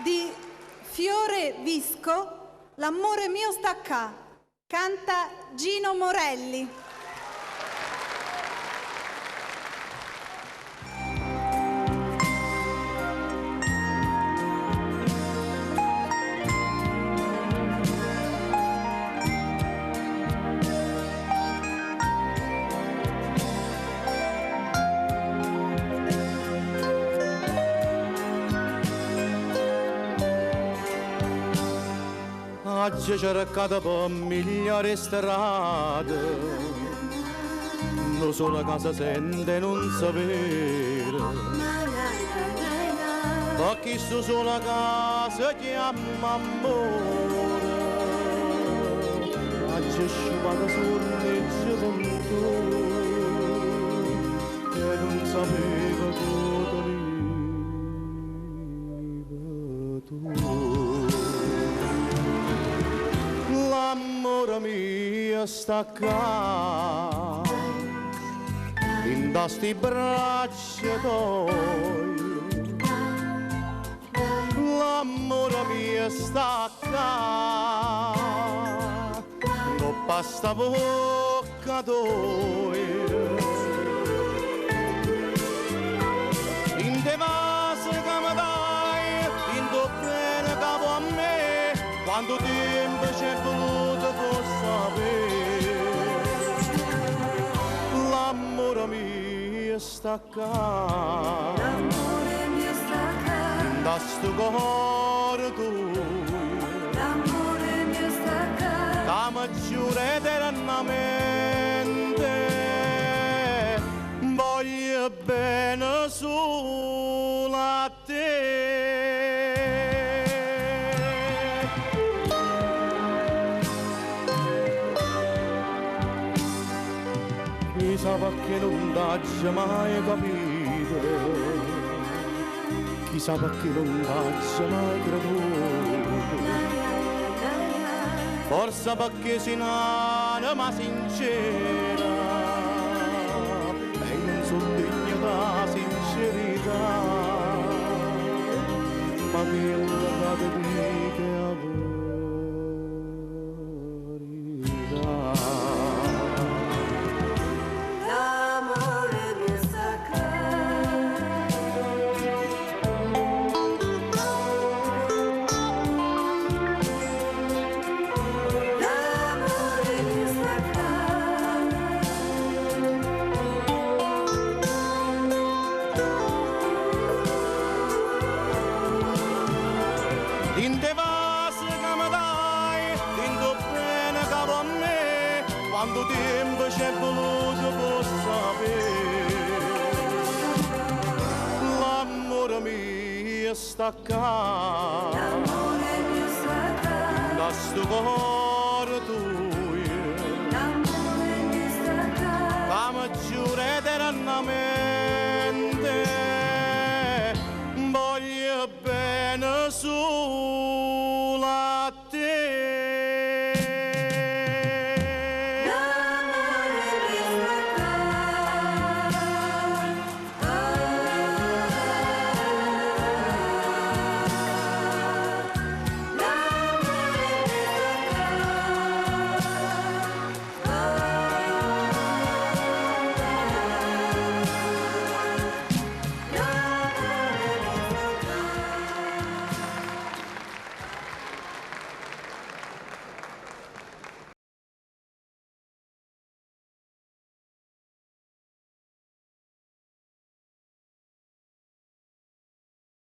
di Fiore Visco, L'amore mio sta qua, canta Gino Morelli. Oggi cercato per migliori strade, non solo casa sente non sapere, perché sto sola casa chiama amore, oggi sciupata sorriso con tu, e non sapevo tutto lì tu. L'amore mio sta qua, in sti braccia tuoi. L'amore mio sta qua, non basta bocca tua. In te vasi che mi dai, in tuo bene capo a me, quando tempo c'è voluto per sapere. L'amore mio sta qua, l'amore mio sta qua, da sto cuore tu, l'amore mio sta qua, da mi giura eternamente, voglio bene solo a te. Chissà perché non t'hai mai capito, chissà perché non t'hai mai creduto, forse perché sei un'anima sincera e non sono degna da sincerità, ma che la ti dica la verità. In te vasi che mi dai, in tuo bene capo a me, quando tempo c'è voluto per sapere. L'amore mio sta qua, l'amore mio sta qua, da sto cuore